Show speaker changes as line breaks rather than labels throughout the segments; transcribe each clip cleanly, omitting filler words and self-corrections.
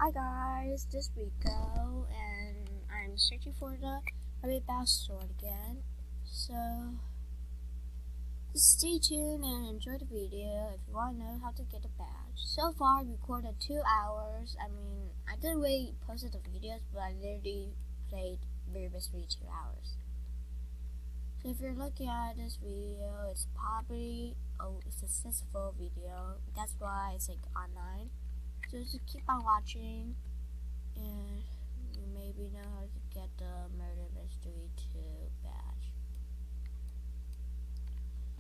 Hi guys, this is Rico, and I'm searching for the Rabbit Bass sword again. So, just stay tuned and enjoy the video if you want to know how to get the badge. So far, I recorded 2 hours. I didn't really post the videos, but I literally played Very Best 2 hours. So if you're looking at this video, it's probably a successful video. That's why it's online. So just keep on watching, and you maybe know how to get the Murder Mystery 2 badge.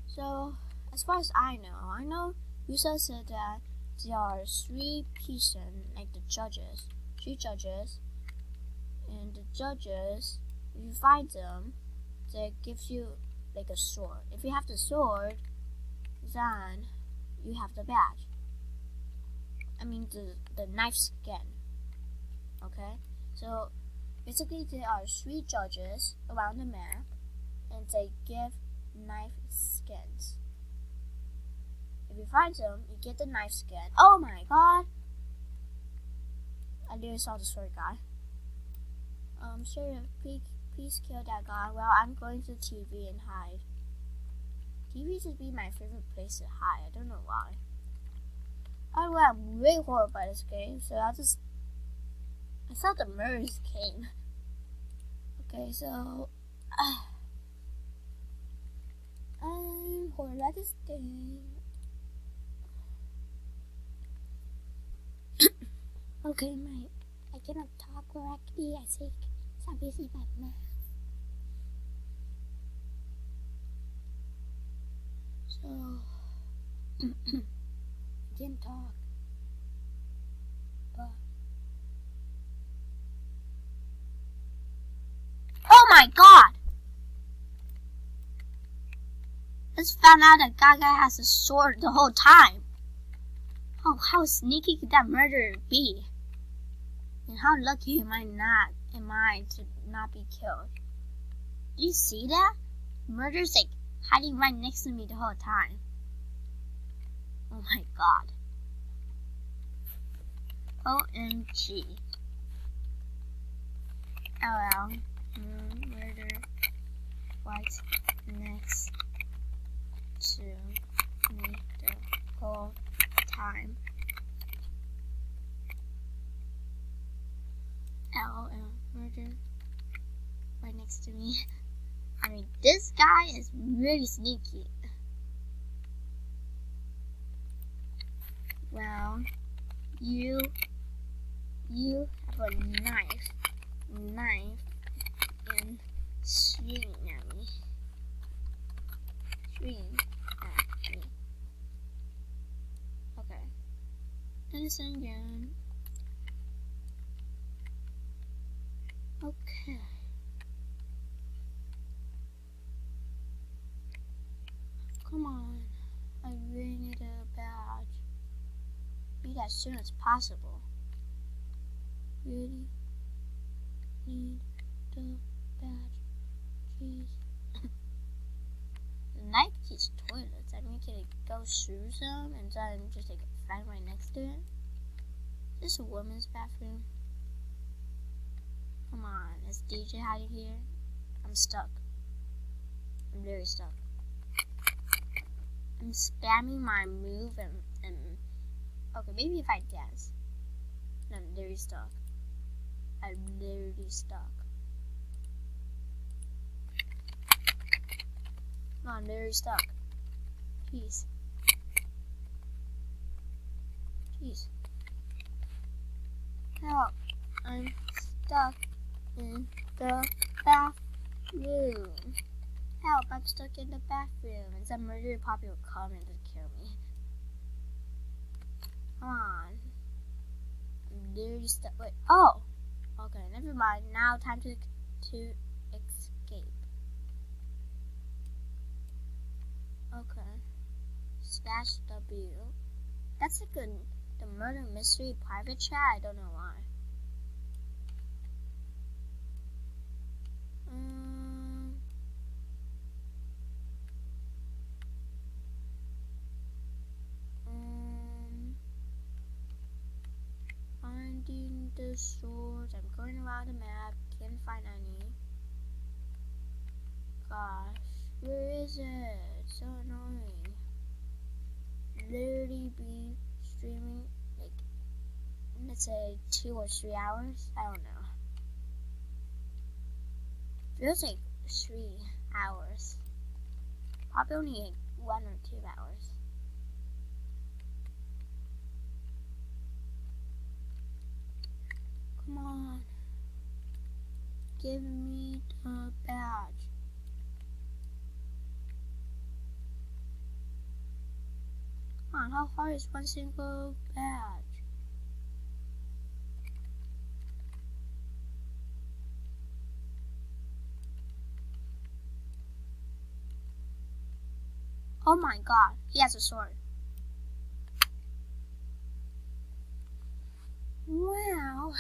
So, as far as I know Yusa said that there are 3 people, like the judges, 3 judges, and the judges, if you find them, they give you like a sword. If you have the sword, then you have the badge. The knife skin. Okay? So, basically there are 3 judges around the map, and they give knife skins. If you find them, you get the knife skin. Oh my god! I literally saw the sword guy. Sheriff, please kill that guy. Well, I'm going to TV and hide. TV should be my favorite place to hide. I don't know why. I'm really horrible by this game, so I thought the murders came. Okay, so I'm horrible at this game. Okay, I cannot talk correctly. I think it's obviously my mouth. So I can't talk. But oh my god! Just found out that Gaga has a sword the whole time. Oh, how sneaky could that murderer be? And how lucky am I to not be killed? Do you see that? Murder's like hiding right next to me the whole time. Oh my god. OMG. LL. Murder right next to me the whole time. LOL. Murder right next to me. This guy is really sneaky. Well, you have a knife and swinging at me. Okay. Listen again. Okay. Come on. I really need a badge. Need as soon as possible. Really need the badge. Jeez. The knife keeps toilets. Can it go through some and then just find right next to it? Is this a woman's bathroom? Come on, is DJ hiding here? I'm stuck. I'm very stuck. I'm spamming my move and okay, maybe if I dance. No, I'm literally stuck. I'm literally stuck. No, I'm literally stuck. Jeez. Help. I'm stuck in the bathroom. Help, I'm stuck in the bathroom. And some murderer probably will come and just kill me. Come on. I'm literally stuck. Wait. Oh! Okay, never mind. Now time to escape. Okay. Slash W. That's the murder mystery private chat. I don't know why. Find finding the swords. I'm going around the map. Can't find any. Gosh, where is it? So annoying. Literally be streaming like, let's say 2 or 3 hours. I don't know. Feels like 3 hours. Probably only like 1 or 2 hours. Come on. Give me the badge. Come on, how hard is one single badge? Oh my god, he has a sword. Wow.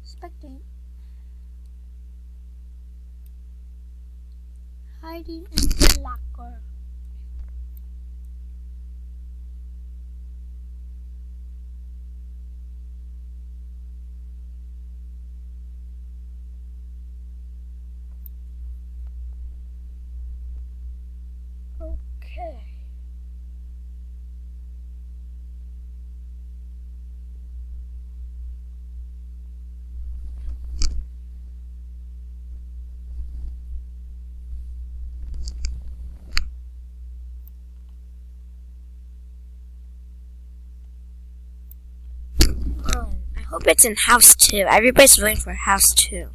Spectate. Hiding in the locker. Okay. I hope it's in house 2. Everybody's waiting for house 2.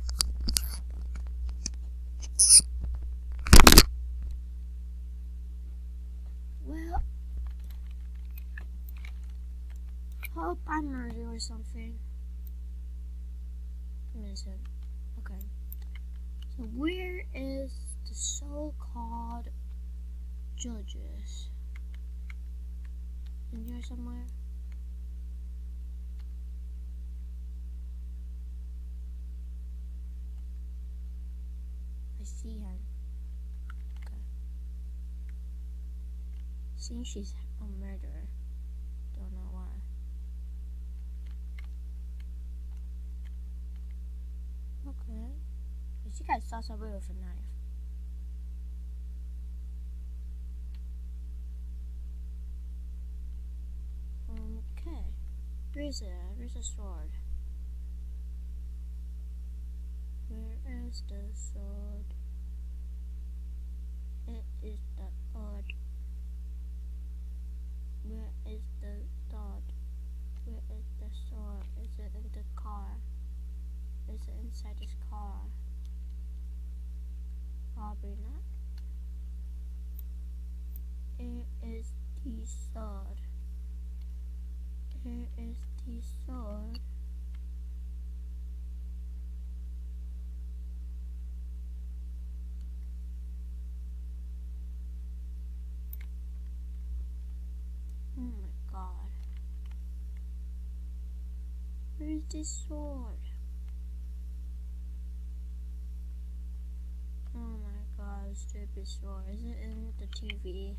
Well, hope I'm murdered or something. Innocent. Okay. So where is the so-called judges? In here somewhere? I see him. Okay. Seeing she's a murderer. Don't know why. Okay. I think I saw somebody with a knife. Okay. Where is it? Where's the sword? Where is the sword? It is the odd. Where is the dot? Where is the sword? Is it in the car? Is it inside this car? Probably not. Here is the sword. Here is the sword. Oh my god. Where is this sword? Oh my god, stupid sword. Is it in the TV?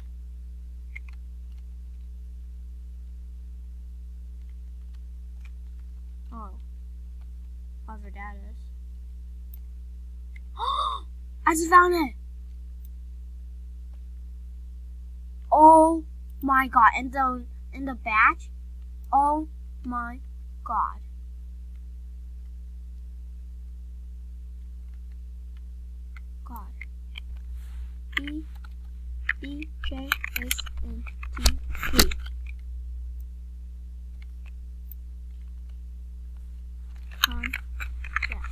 Oh. Whatever that is. I just found it! Oh my god, in the badge? Oh my god. God. DJ is in TV. Yeah.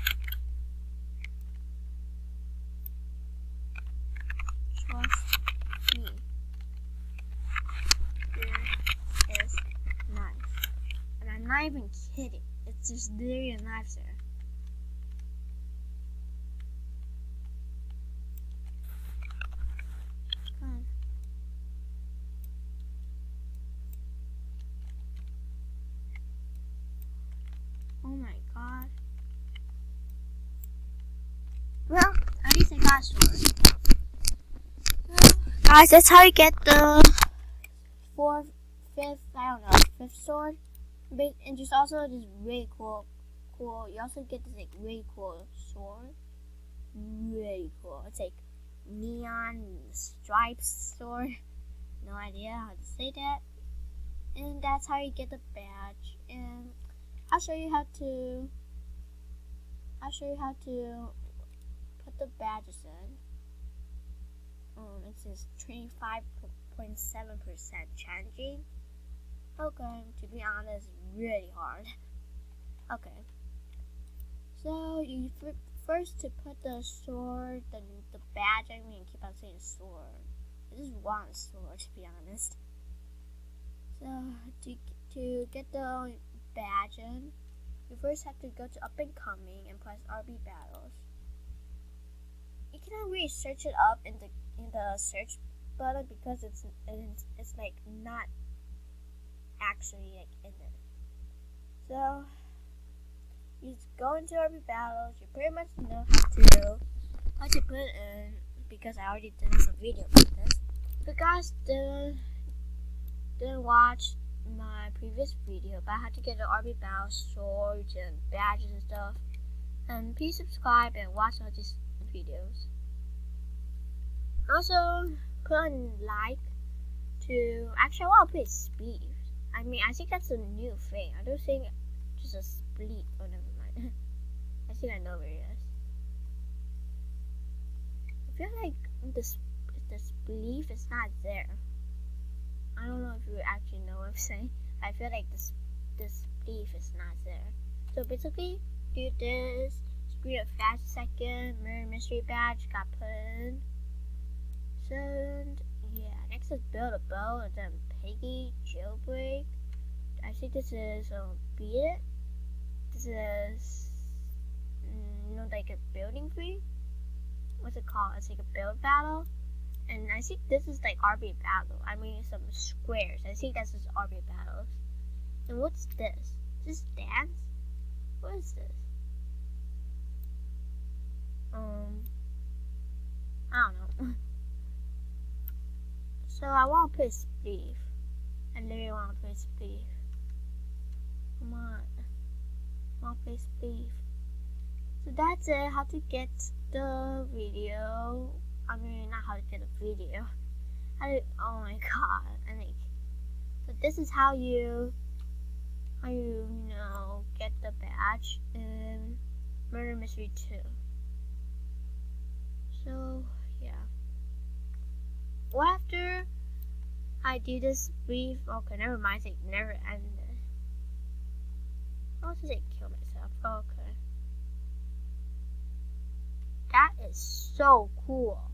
Trust me. There is a knife. And I'm not even kidding. It's just literally a knife there. Come on. Oh my god. Well, at least I got a sword. Guys, that's how you get the fifth sword. And just also this really cool. You also get this like really cool sword. Really cool. It's like neon stripes sword. No idea how to say that. And that's how you get the badge. And I'll show you how to put the badges in. It says 25.7% challenging. Okay, to be honest, really hard. Okay. So you first to put the sword, the badge. I mean, keep on saying sword. I just want a sword, to be honest. So to get the badge in, you first have to go to up and coming and press RB battles. You cannot really search it up in the search button because it's like not actually like in it. So you just go into RB battles. You pretty much know how to put it in because I already did some video about this. If you guys didn't watch my previous video about how to get the RB battle swords and badges and stuff, please subscribe and watch all these videos. Also, put on like to actually I want to put speed. I mean, I think that's a new thing. I don't think just a split. Oh, never mind. I think I know where it is. I feel like the spleef is not there. I don't know if you actually know what I'm saying. I feel like this spleef is not there. So basically, do this. Speed of fast second. Mirror mystery badge got put in. So yeah, next is build a bow and then Peggy jailbreak. I think this is beat it. This is like a building free. What's it called? It's like a build battle. And I think this is like RB battle. I mean some squares. I think that's just RB battles. And what's this? Is this dance? What is this? I don't know. So I want to play Spleef. I literally want to play Spleef. Come on. I want to play Spleef. So that's it. How to get the video. I mean, not how to get a video. Oh my god. So this is how you get the badge in Murder Mystery 2. So, yeah. Well, after I do this brief, okay, never mind, it never ended. I'll just say kill myself. Okay. That is so cool.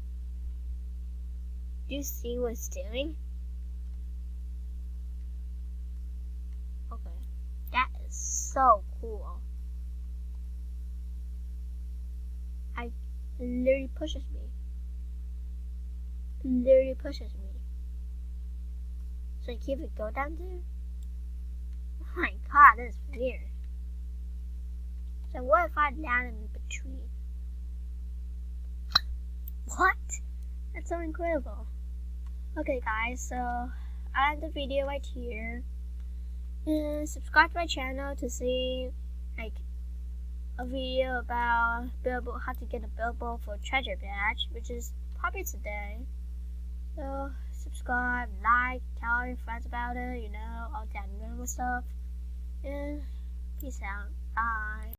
Do you see what it's doing? Okay. That is so cool. It literally pushes me. Literally pushes me. So I keep it go down there? Oh my god, that's weird. So what if I land in between? What? That's so incredible. Okay guys, so I end the video right here. And subscribe to my channel to see like a video about how to get a billboard for treasure badge, which is probably today. So subscribe, like, tell your friends about it, all that normal stuff. And peace out. Bye.